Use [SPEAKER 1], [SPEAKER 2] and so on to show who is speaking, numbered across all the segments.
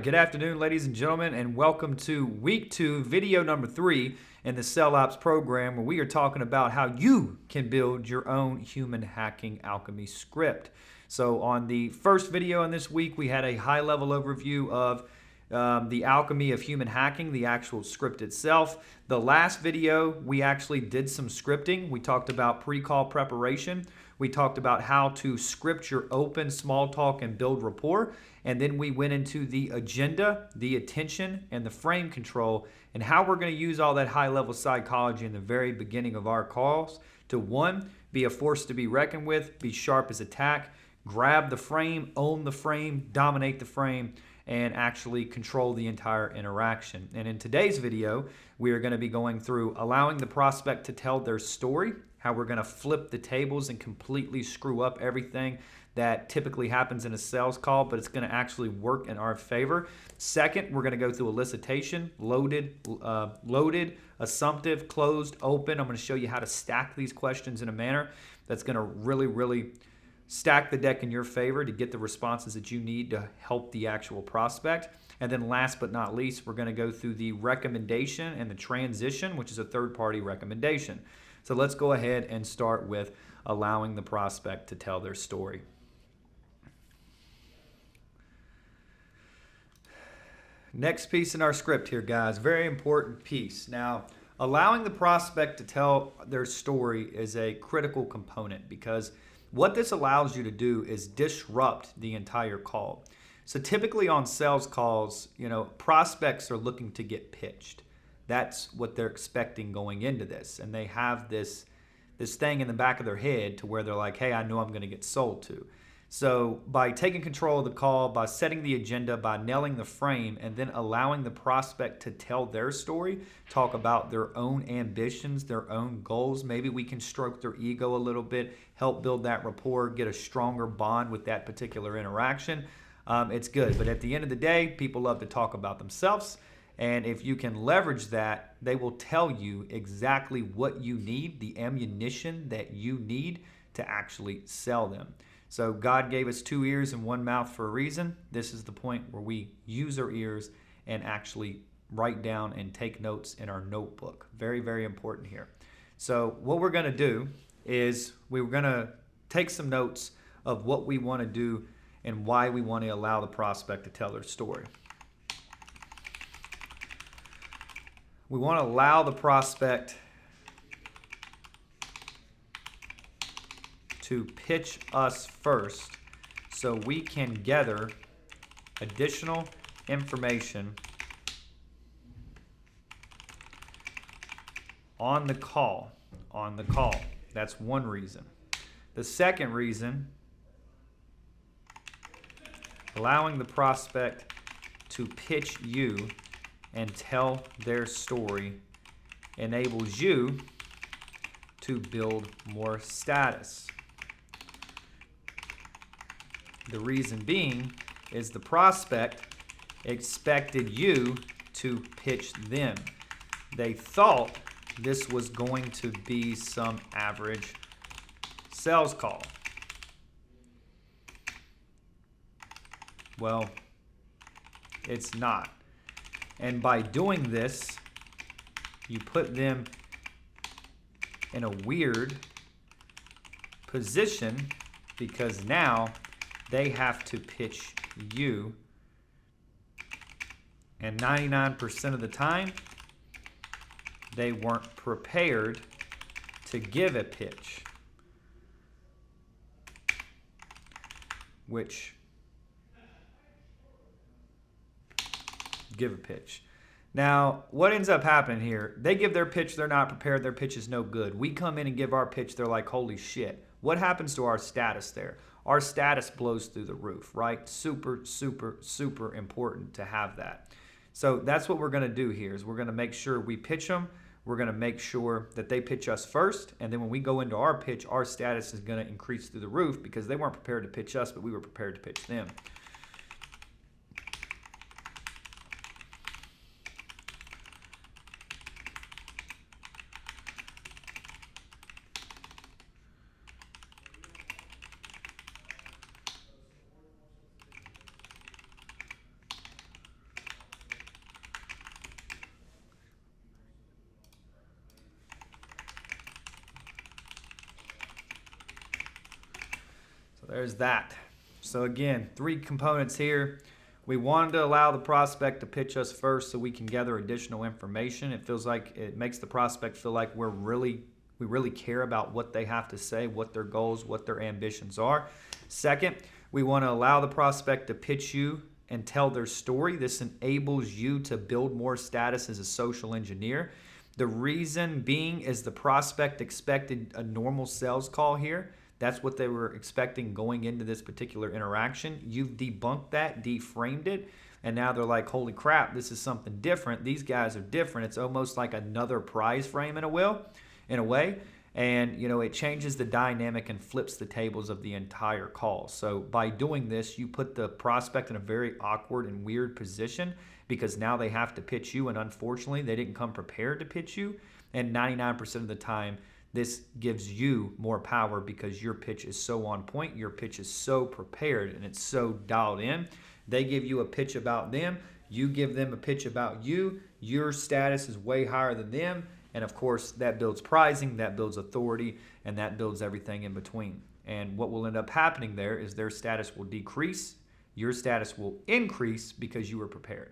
[SPEAKER 1] good afternoon, ladies and gentlemen, and welcome to week 2, video number 3 in the Cell Ops program, where we are talking about how you can build your own human hacking alchemy script. So on the first video in this week, we had a high-level overview of the alchemy of human hacking, the actual script itself. The last video, we actually did some scripting. We talked about pre-call preparation. We talked about how to script your open small talk and build rapport. And then we went into the agenda, the attention, and the frame control, and how we're going to use all that high-level psychology in the very beginning of our calls to, one, be a force to be reckoned with, be sharp as attack, grab the frame, own the frame, dominate the frame, and actually control the entire interaction. And in today's video, we are going to be going through allowing the prospect to tell their story, how we're going to flip the tables and completely screw up everything that typically happens in a sales call, but it's going to actually work in our favor. Second, we're going to go through elicitation, loaded, assumptive, closed, open. I'm going to show you how to stack these questions in a manner that's going to really stack the deck in your favor to get the responses that you need to help the actual prospect. And then last but not least, we're going to go through the recommendation and the transition, which is a third-party recommendation. So let's go ahead and start with allowing the prospect to tell their story. Next piece in our script here, guys, very important piece. Now, allowing the prospect to tell their story is a critical component, because what this allows you to do is disrupt the entire call. So typically on sales calls, prospects are looking to get pitched. That's what they're expecting going into this. And they have this thing in the back of their head to where they're like, hey, I know I'm going to get sold to. So by taking control of the call, by setting the agenda, by nailing the frame, and then allowing the prospect to tell their story, talk about their own ambitions, their own goals, maybe we can stroke their ego a little bit, help build that rapport, get a stronger bond with that particular interaction. It's good. But at the end of the day, people love to talk about themselves. And if you can leverage that, they will tell you exactly what you need, the ammunition that you need to actually sell them. So God gave us 2 ears and 1 mouth for a reason. This is the point where we use our ears and actually write down and take notes in our notebook. Very important here. So what we're going to do is we're going to take some notes of what we want to do and why we want to allow the prospect to tell their story. We want to allow the prospect to pitch us first so we can gather additional information on the call. That's one reason. The second reason, allowing the prospect to pitch you and tell their story enables you to build more status. The reason being is the prospect expected you to pitch them. They thought this was going to be some average sales call. Well, it's not. And by doing this, you put them in a weird position, because now they have to pitch you, and 99% of the time, they weren't prepared to give a pitch, Now, what ends up happening here, they give their pitch, they're not prepared, their pitch is no good. We come in and give our pitch, they're like, holy shit. What happens to our status there? Our status blows through the roof, right? Super important to have that. So that's what we're going to do here, is we're going to make sure we pitch them. We're going to make sure that they pitch us first. And then when we go into our pitch, our status is going to increase through the roof, because they weren't prepared to pitch us, but we were prepared to pitch them. So there's that. So again, 3 components here. We wanted to allow the prospect to pitch us first so we can gather additional information. It feels like it makes the prospect feel like we really care about what they have to say, what their goals, what their ambitions are. Second, we want to allow the prospect to pitch you and tell their story. This enables you to build more status as a social engineer. The reason being is the prospect expected a normal sales call here. That's what they were expecting going into this particular interaction. You've debunked that, deframed it, and now they're like, holy crap, this is something different. These guys are different. It's almost like another prize frame in a way. And, it changes the dynamic and flips the tables of the entire call. So by doing this, you put the prospect in a very awkward and weird position because now they have to pitch you, and unfortunately, they didn't come prepared to pitch you. And 99% of the time, this gives you more power because your pitch is so on point, your pitch is so prepared, and it's so dialed in. They give you a pitch about them, you give them a pitch about you, your status is way higher than them, and of course that builds pricing, that builds authority, and that builds everything in between. And what will end up happening there is their status will decrease, your status will increase because you were prepared.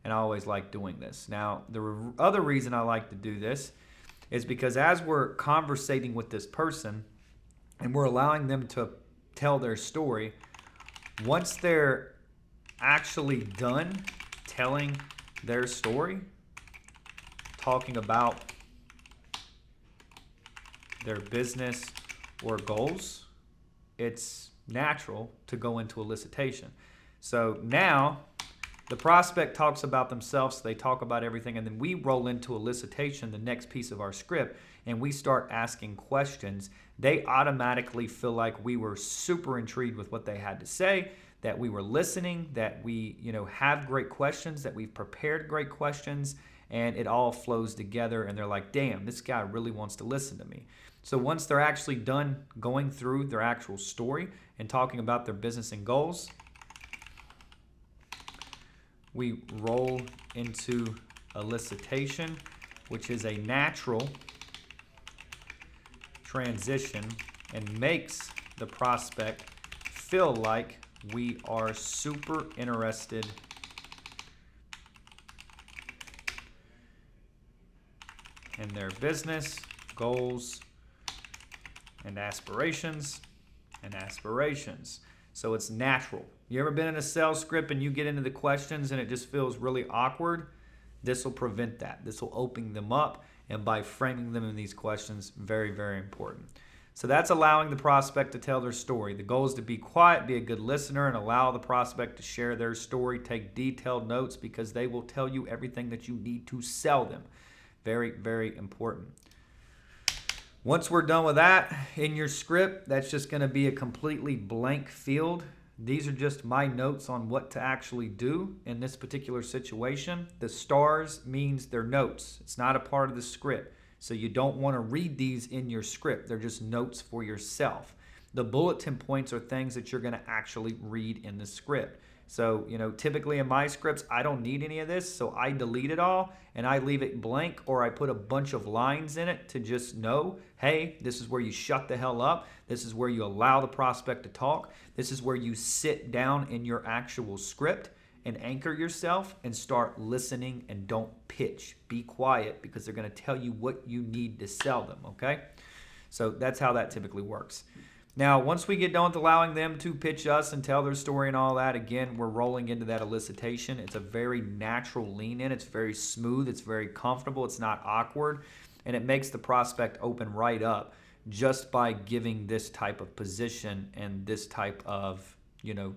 [SPEAKER 1] And I always like doing this. Now, the other reason I like to do this is because as we're conversating with this person and we're allowing them to tell their story, once they're actually done telling their story, talking about their business or goals, it's natural to go into elicitation. So now the prospect talks about themselves, they talk about everything, and then we roll into elicitation, the next piece of our script, and we start asking questions. They automatically feel like we were super intrigued with what they had to say, that we were listening, that we, have great questions, that we've prepared great questions, and it all flows together, and they're like, damn, this guy really wants to listen to me. So once they're actually done going through their actual story and talking about their business and goals, we roll into elicitation, which is a natural transition and makes the prospect feel like we are super interested in their business, goals, and aspirations. So it's natural. You ever been in a sales script and you get into the questions and it just feels really awkward? This will prevent that. This will open them up, and by framing them in these questions, very, very important. So that's allowing the prospect to tell their story. The goal is to be quiet, be a good listener, and allow the prospect to share their story. Take detailed notes because they will tell you everything that you need to sell them. Very, very important. Once we're done with that, in your script, that's just going to be a completely blank field. These are just my notes on what to actually do in this particular situation. The stars means they're notes. It's not a part of the script. So you don't want to read these in your script. They're just notes for yourself. The bulletin points are things that you're going to actually read in the script. So, typically in my scripts, I don't need any of this, so I delete it all and I leave it blank, or I put a bunch of lines in it to just know, hey, this is where you shut the hell up. This is where you allow the prospect to talk. This is where you sit down in your actual script and anchor yourself and start listening, and don't pitch. Be quiet because they're going to tell you what you need to sell them, okay? So that's how that typically works. Now, once we get done with allowing them to pitch us and tell their story and all that, again, we're rolling into that elicitation. It's a very natural lean in. It's very smooth. It's very comfortable. It's not awkward. And it makes the prospect open right up just by giving this type of position and this type of,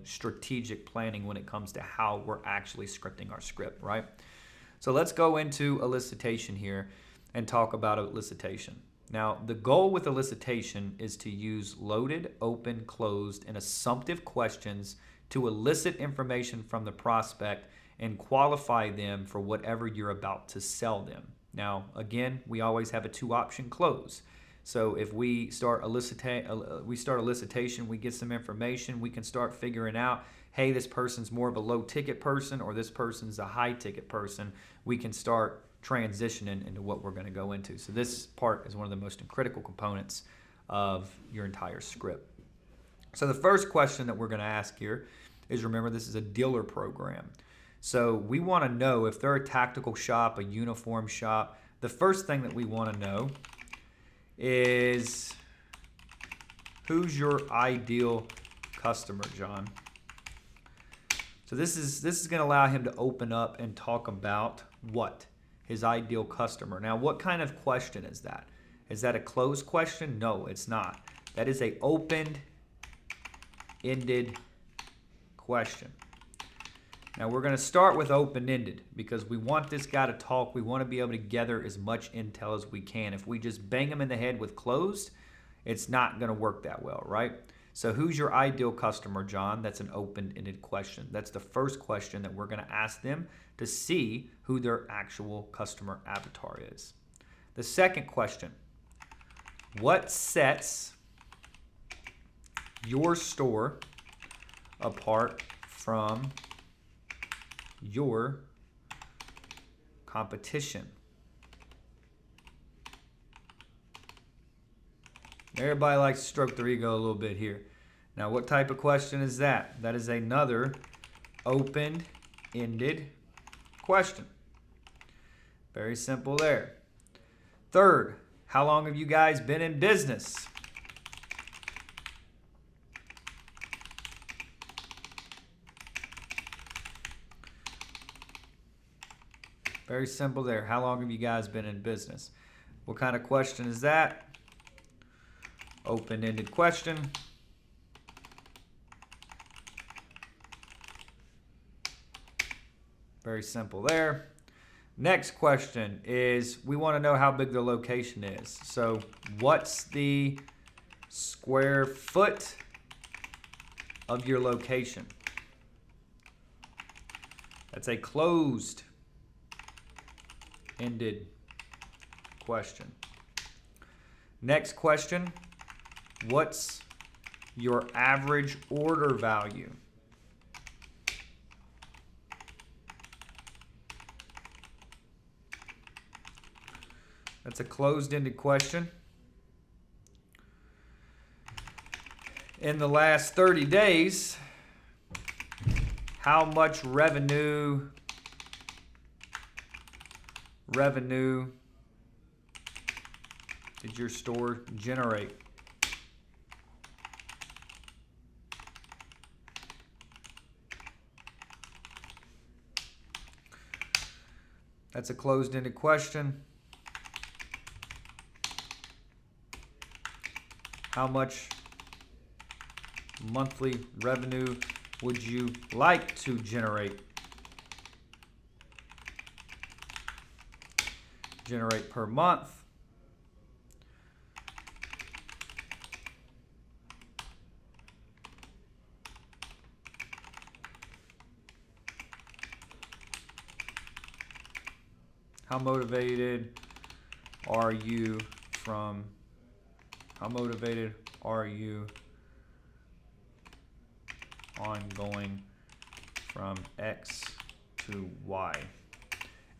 [SPEAKER 1] strategic planning when it comes to how we're actually scripting our script, right? So let's go into elicitation here and talk about elicitation. Now, the goal with elicitation is to use loaded, open, closed, and assumptive questions to elicit information from the prospect and qualify them for whatever you're about to sell them. Now, again, we always have a 2-option close. So if we start elicitation, we get some information, we can start figuring out, hey, this person's more of a low-ticket person or this person's a high-ticket person. We can start transitioning into what we're going to go into. So this part is one of the most critical components of your entire script. So the first question that we're going to ask here is, remember, this is a dealer program. So we want to know if they're a tactical shop, a uniform shop. The first thing that we want to know is, who's your ideal customer, John? So this is going to allow him to open up and talk about what? His ideal customer. Now, what kind of question is that? Is that a closed question? No, it's not. That is a open-ended question. Now we're going to start with open-ended because we want this guy to talk. We want to be able to gather as much intel as we can. If we just bang him in the head with closed, it's not going to work that well, right? So who's your ideal customer, John? That's an open-ended question. That's the first question that we're going to ask them to see who their actual customer avatar is. The second question, what sets your store apart from your competition? Everybody likes to stroke their ego a little bit here. Now, what type of question is that? That is another open-ended question. Very simple there. Third, how long have you guys been in business? Very simple there. How long have you guys been in business? What kind of question is that? Open-ended question. Very simple there. Next question is, we want to know how big the location is. So what's the square foot of your location? That's a closed ended question. Next question, what's your average order value? That's a closed-ended question. In the last 30 days, how much revenue did your store generate? That's a closed-ended question. How much monthly revenue would you like to generate? Generate per month. How motivated are you on going from X to Y?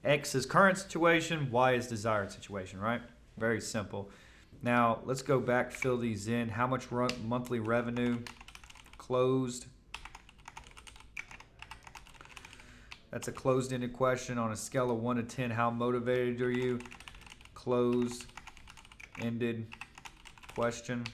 [SPEAKER 1] X is current situation, Y is desired situation, right? Very simple. Now, let's go back, fill these in. How much monthly revenue? Closed. That's a closed-ended question. On a scale of 1 to 10, how motivated are you? Closed-ended question.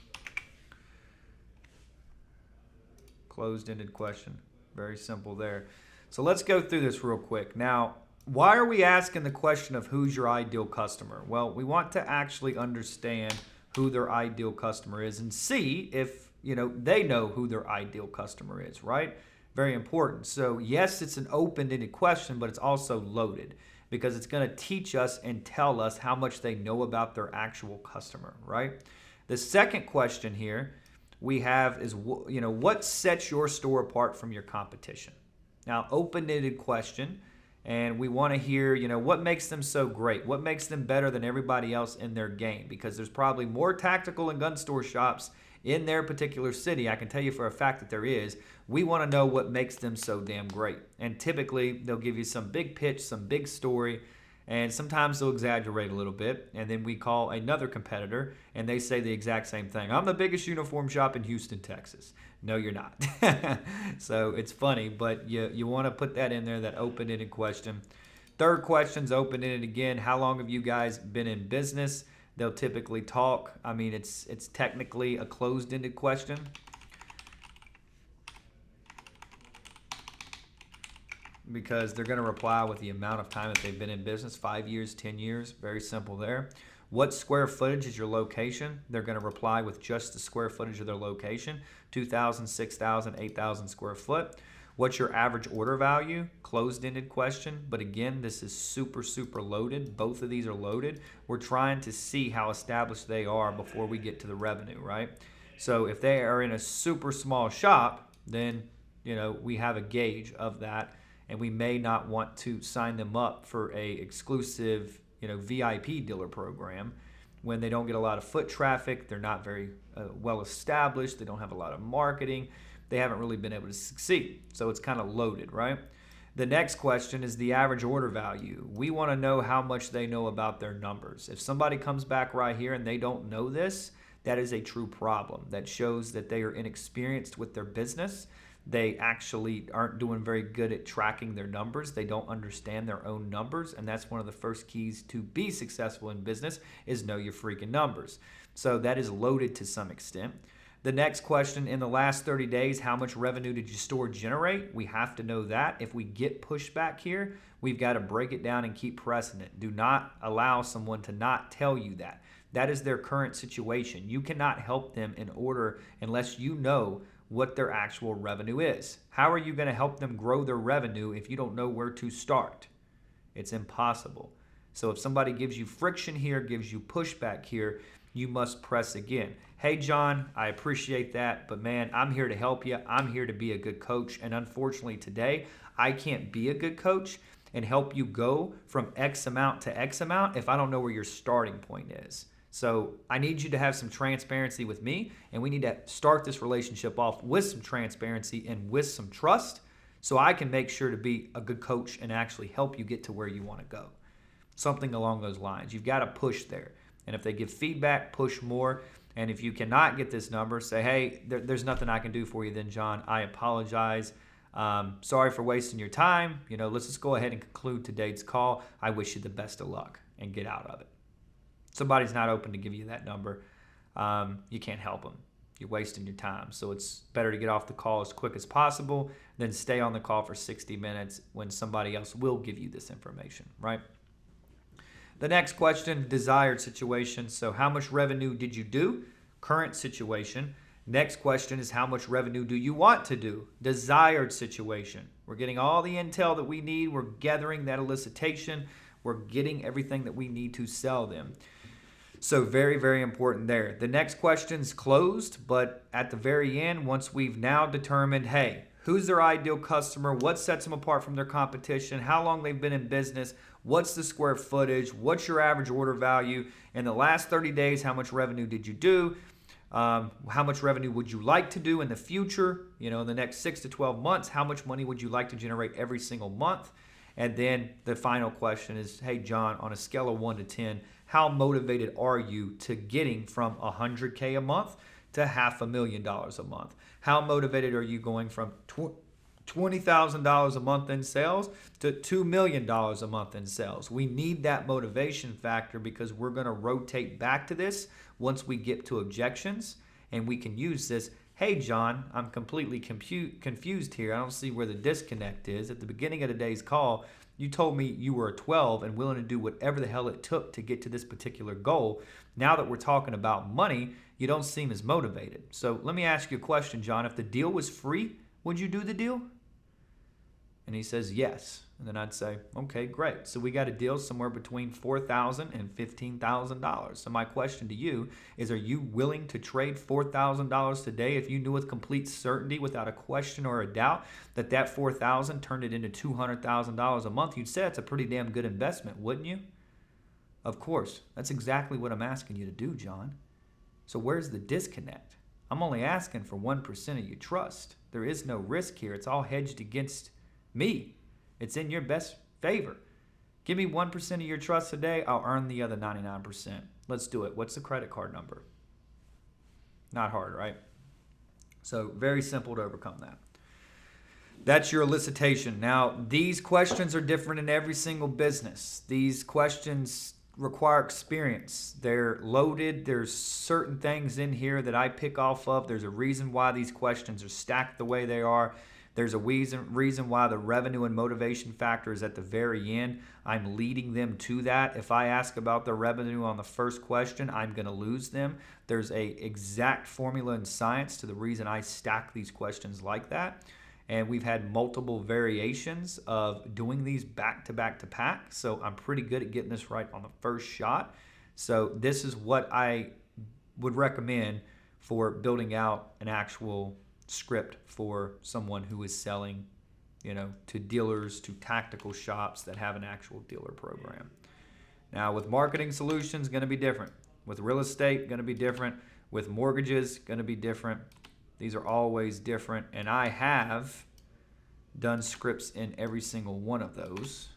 [SPEAKER 1] Closed-ended question. Very simple there. So let's go through this real quick. Now, why are we asking the question of who's your ideal customer? Well, we want to actually understand who their ideal customer is and see if, they know who their ideal customer is, right? Very important. So yes, it's an open-ended question, but it's also loaded because it's going to teach us and tell us how much they know about their actual customer, right? The second question here we have is, what sets your store apart from your competition? Now, open-ended question, and we want to hear, what makes them so great? What makes them better than everybody else in their game? Because there's probably more tactical and gun store shops in their particular city. I can tell you for a fact that there is. We want to know what makes them so damn great. And typically, they'll give you some big pitch, some big story, And sometimes they'll exaggerate a little bit. And then we call another competitor and they say the exact same thing. I'm the biggest uniform shop in Houston, Texas. No, you're not. So it's funny, but you want to put that in there, that open-ended question. Third question's open-ended again. How long have you guys been in business? They'll typically talk. I mean, it's technically a closed-ended question. Because they're going to reply with the amount of time that they've been in business, 5 years, 10 years, very simple there. What square footage is your location? They're going to reply with just the square footage of their location, 2,000, 6,000, 8,000 square foot. What's your average order value? Closed-ended question, but again, this is super, super loaded. Both of these are loaded. We're trying to see how established they are before we get to the revenue, right? So if they are in a super small shop, then we have a gauge of that. And we may not want to sign them up for a exclusive, VIP dealer program when they don't get a lot of foot traffic. They're not very well established. They don't have a lot of marketing. They haven't really been able to succeed. So it's kind of loaded, right? The next question is the average order value. We want to know how much they know about their numbers. If somebody comes back right here and they don't know this, that is a true problem. That shows that they are inexperienced with their business. They actually aren't doing very good at tracking their numbers. They don't understand their own numbers, and that's one of the first keys to be successful in business is know your freaking numbers. So that is loaded to some extent. The next question, in the last 30 days, how much revenue did your store generate? We have to know that. If we get pushback here, we've got to break it down and keep pressing it. Do not allow someone to not tell you that. That is their current situation. You cannot help them in order unless you know what their actual revenue is. How are you going to help them grow their revenue if you don't know where to start? It's impossible. So if somebody gives you friction here, gives you pushback here, you must press again. Hey, John, I appreciate that, but man, I'm here to help you. I'm here to be a good coach. And unfortunately today, I can't be a good coach and help you go from X amount to X amount if I don't know where your starting point is. So I need you to have some transparency with me, and we need to start this relationship off with some transparency and with some trust so I can make sure to be a good coach and actually help you get to where you want to go. Something along those lines. You've got to push there. And if they give feedback, push more. And if you cannot get this number, say, hey, there's nothing I can do for you then, John. I apologize. Sorry for wasting your time. Let's just go ahead and conclude today's call. I wish you the best of luck and get out of it. Somebody's not open to give you that number, you can't help them. You're wasting your time. So it's better to get off the call as quick as possible than stay on the call for 60 minutes when somebody else will give you this information, right? The next question, desired situation. So how much revenue did you do? Current situation. Next question is how much revenue do you want to do? Desired situation. We're getting all the intel that we need. We're gathering that elicitation. We're getting everything that we need to sell them. So very, very important there. The next question's closed, but at the very end, once we've now determined, hey, who's their ideal customer, what sets them apart from their competition, how long they've been in business, what's the square footage, what's your average order value, in the last 30 days, how much revenue did you do, how much revenue would you like to do in the future, in the next 6 to 12 months, how much money would you like to generate every single month? And then the final question is, hey, John, on a scale of 1 to 10, how motivated are you to getting from $100K a month to $500,000 a month? How motivated are you going from $20,000 a month in sales to $2 million a month in sales? We need that motivation factor because we're going to rotate back to this once we get to objections, and we can use this. Hey, John, I'm completely confused here. I don't see where the disconnect is. At the beginning of today's call, you told me you were a 12 and willing to do whatever the hell it took to get to this particular goal. Now that we're talking about money, you don't seem as motivated. So let me ask you a question, John. If the deal was free, would you do the deal? And he says yes. And then I'd say, okay, great. So we got a deal somewhere between $4,000 and $15,000. So my question to you is, are you willing to trade $4,000 today if you knew with complete certainty, without a question or a doubt, that $4,000 turned it into $200,000 a month? You'd say it's a pretty damn good investment, wouldn't you? Of course. That's exactly what I'm asking you to do, John. So where's the disconnect? I'm only asking for 1% of your trust. There is no risk here. It's all hedged against me. It's in your best favor. Give me 1% of your trust today, I'll earn the other 99%. Let's do it. What's the credit card number? Not hard, right? So very simple to overcome that. That's your elicitation. Now, these questions are different in every single business. These questions require experience. They're loaded. There's certain things in here that I pick off of. There's a reason why these questions are stacked the way they are. There's a reason why the revenue and motivation factor is at the very end. I'm leading them to that. If I ask about the revenue on the first question, I'm going to lose them. There's a exact formula in science to the reason I stack these questions like that. And we've had multiple variations of doing these back to back to back. So I'm pretty good at getting this right on the first shot. So this is what I would recommend for building out an actual script for someone who is selling, to dealers, to tactical shops that have an actual dealer program. Now with marketing solutions, going to be different. With real estate, going to be different. With mortgages, going to be different. These are always different, and I have done scripts in every single one of those,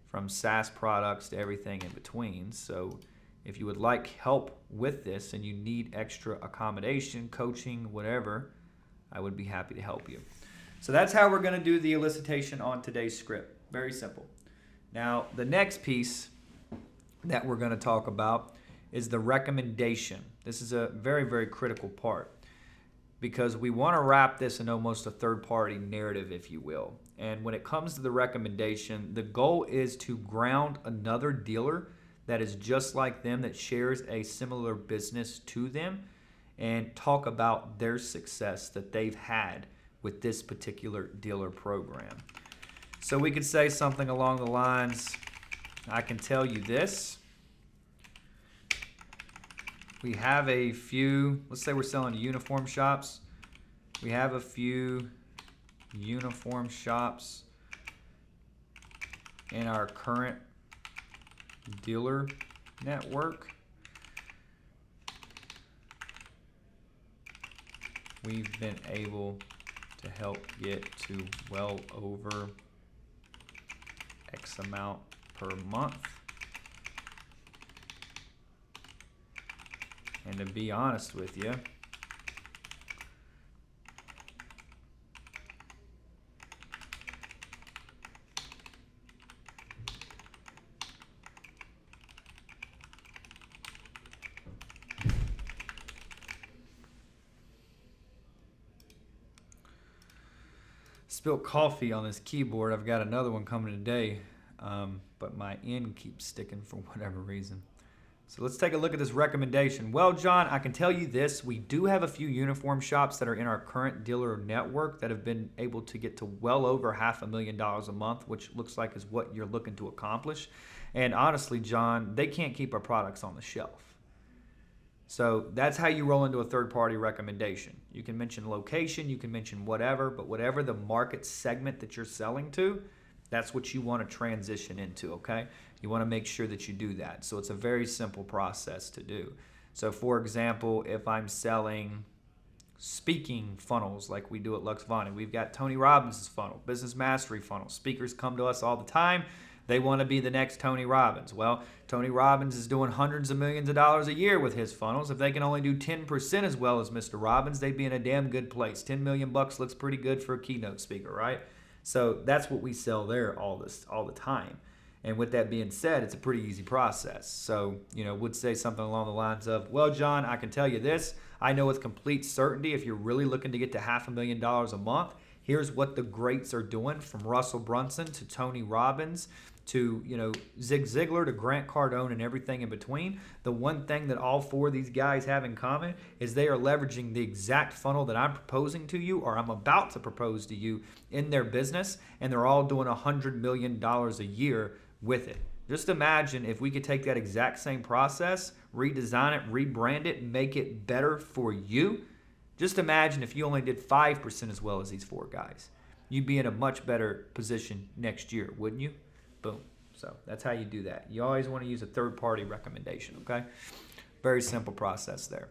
[SPEAKER 1] from SaaS products to everything in between. So if you would like help with this and you need extra accommodation, coaching, whatever, I would be happy to help you. So that's how we're going to do the elicitation on today's script. Very simple. Now, the next piece that we're going to talk about is the recommendation. This is a very, very critical part, because we want to wrap this in almost a third-party narrative, if you will. And when it comes to the recommendation, the goal is to ground another dealer that is just like them, that shares a similar business to them, and talk about their success that they've had with this particular dealer program. So we could say something along the lines, I can tell you this. We have a few, let's say we're selling to uniform shops. We have a few uniform shops in our current dealer network. We've been able to help get to well over X amount per month. And to be honest with you, spilled coffee on this keyboard. I've got another one coming today, but my end keeps sticking for whatever reason. So let's take a look at this recommendation. Well, John, I can tell you this. We do have a few uniform shops that are in our current dealer network that have been able to get to well over $500,000 a month, which looks like is what you're looking to accomplish. And honestly, John, they can't keep our products on the shelf. So that's how you roll into a third-party recommendation. You can mention location, you can mention whatever, but whatever the market segment that you're selling to, that's what you want to transition into, okay? You want to make sure that you do that. So it's a very simple process to do. So for example, if I'm selling speaking funnels like we do at Lux Vonnie, we've got Tony Robbins' funnel, Business Mastery funnel. Speakers come to us all the time. They want to be the next Tony Robbins. Well, Tony Robbins is doing hundreds of millions of dollars a year with his funnels. If they can only do 10% as well as Mr. Robbins, they'd be in a damn good place. 10 million bucks looks pretty good for a keynote speaker, right? So that's what we sell there all the time. And with that being said, it's a pretty easy process. So, would say something along the lines of, well, John, I can tell you this. I know with complete certainty, if you're really looking to get to $500,000 a month, here's what the greats are doing, from Russell Brunson to Tony Robbins to, Zig Ziglar to Grant Cardone and everything in between. The one thing that all four of these guys have in common is they are leveraging the exact funnel that I'm proposing to you, or I'm about to propose to you, in their business, and they're all doing $100 million a year with it. Just imagine if we could take that exact same process, redesign it, rebrand it, make it better for you. Just imagine if you only did 5% as well as these four guys. You'd be in a much better position next year, wouldn't you? Boom. So that's how you do that. You always want to use a third-party recommendation, okay? Very simple process there.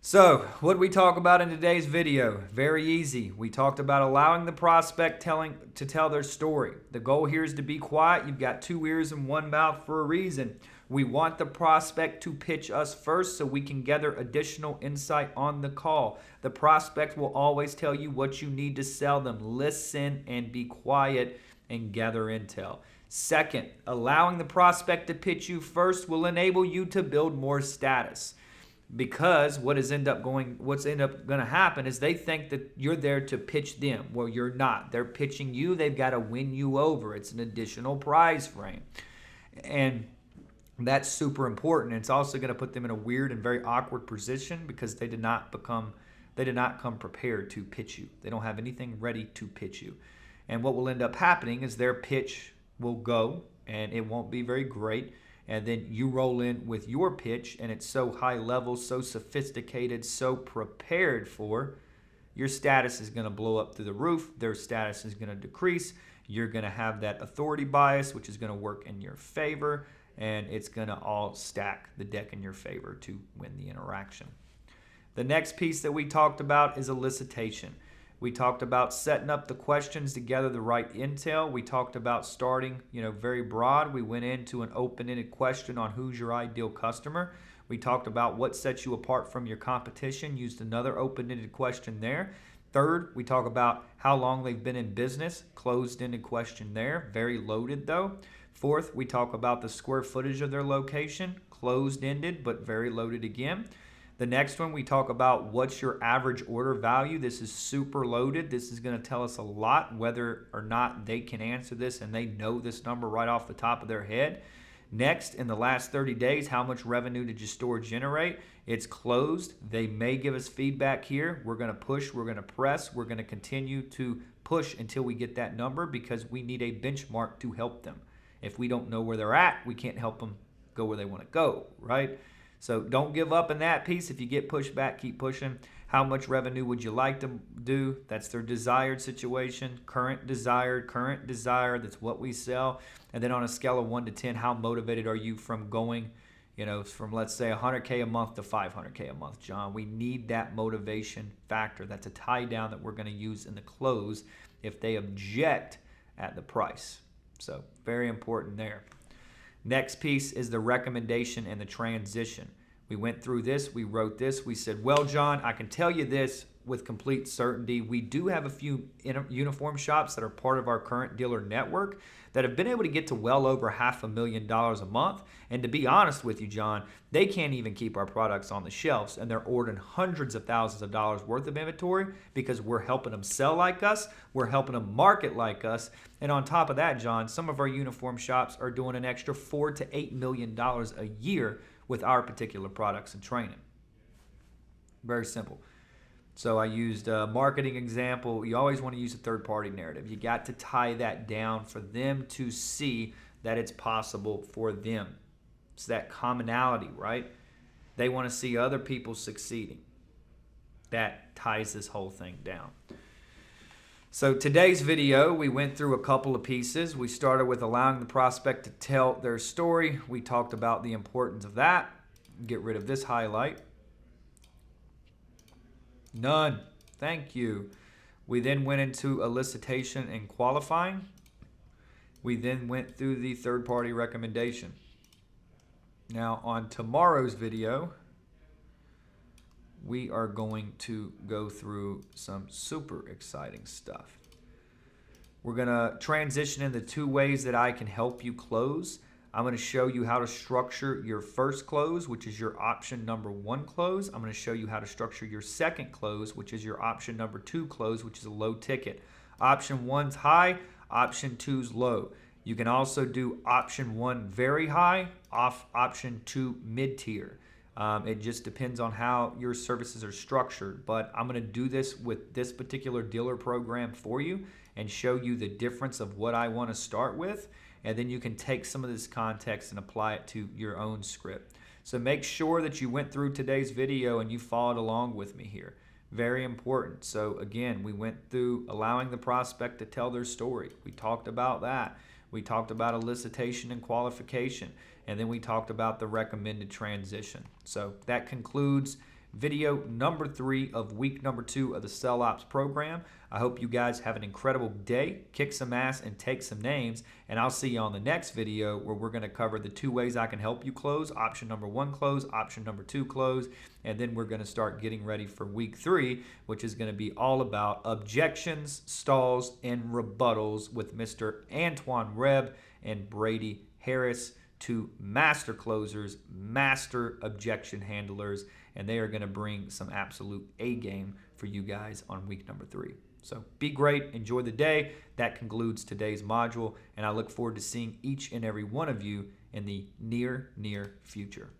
[SPEAKER 1] So, what did we talk about in today's video? Very easy. We talked about allowing the prospect to tell their story. The goal here is to be quiet. You've got 2 ears and 1 mouth for a reason. We want the prospect to pitch us first so we can gather additional insight on the call. The prospect will always tell you what you need to sell them. Listen and be quiet and gather intel. Second, allowing the prospect to pitch you first will enable you to build more status. Because what's end up going to happen is they think that you're there to pitch them. Well, you're not. They're pitching you. They've got to win you over. It's an additional prize frame. And that's super important. It's also going to put them in a weird and very awkward position because they did not come prepared to pitch you. They don't have anything ready to pitch you. And what will end up happening is their pitch will go and it won't be very great. And then you roll in with your pitch and it's so high level, so sophisticated, so prepared for, your status is going to blow up through the roof. Their status is going to decrease. You're going to have that authority bias, which is going to work in your favor, and it's going to all stack the deck in your favor to win the interaction. The next piece that we talked about is elicitation. We talked about setting up the questions to gather the right intel. We talked about starting, very broad. We went into an open-ended question on who's your ideal customer. We talked about what sets you apart from your competition. Used another open-ended question there. Third, we talk about how long they've been in business. Closed-ended question there. Very loaded though. Fourth, we talk about the square footage of their location. Closed-ended but very loaded again. The next one, we talk about what's your average order value. This is super loaded. This is going to tell us a lot whether or not they can answer this and they know this number right off the top of their head. Next, in the last 30 days, how much revenue did your store generate? It's closed. They may give us feedback here. We're going to push. We're going to press. We're going to continue to push until we get that number because we need a benchmark to help them. If we don't know where they're at, we can't help them go where they want to go, right? So don't give up in that piece. If you get pushed back, keep pushing. How much revenue would you like to do? That's their desired situation. Current desired. That's what we sell. And then on a scale of 1 to 10, how motivated are you from going, from let's say 100K a month to 500K a month, John? We need that motivation factor. That's a tie down that we're going to use in the close if they object at the price. So very important there. Next piece is the recommendation and the transition. We went through this, we wrote this, we said, well, John, I can tell you this with complete certainty. We do have a few uniform shops that are part of our current dealer network that have been able to get to well over $500,000 a month. And to be honest with you, John, they can't even keep our products on the shelves, and they're ordering hundreds of thousands of dollars worth of inventory because we're helping them sell like us, we're helping them market like us. And on top of that, John, some of our uniform shops are doing an extra $4 to $8 million a year with our particular products and training. Very simple. So I used a marketing example. You always want to use a third-party narrative. You got to tie that down for them to see that it's possible for them. It's that commonality, right? They want to see other people succeeding. That ties this whole thing down. So today's video, we went through a couple of pieces. We started with allowing the prospect to tell their story. We talked about the importance of that. Get rid of this highlight. None. Thank you. We then went into elicitation and qualifying. We then went through the third-party recommendation. Now on tomorrow's video, we are going to go through some super exciting stuff. We're going to transition into 2 ways that I can help you close. I'm going to show you how to structure your first close, which is your option number 1 close. I'm going to show you how to structure your second close, which is your option number 2 close, which is a low ticket. Option 1's high, option 2's low. You can also do option 1 very high, option 2 mid-tier. It just depends on how your services are structured, but I'm going to do this with this particular dealer program for you and show you the difference of what I want to start with, and then you can take some of this context and apply it to your own script. So make sure that you went through today's video and you followed along with me here. Very important. So again, we went through allowing the prospect to tell their story. We talked about that. We talked about elicitation and qualification, and then we talked about the recommended transition. So that concludes video number 3 of week number 2 of the Sell Ops program. I hope you guys have an incredible day, kick some ass, and take some names. And I'll see you on the next video where we're going to cover the 2 ways I can help you close. Option number 1, close. Option number 2, close. And then we're going to start getting ready for week 3, which is going to be all about objections, stalls, and rebuttals with Mr. Antoine Reb and Brady Harris, 2 master closers, master objection handlers, and they are going to bring some absolute A game for you guys on week number 3. So be great, enjoy the day. That concludes today's module, and I look forward to seeing each and every one of you in the near future.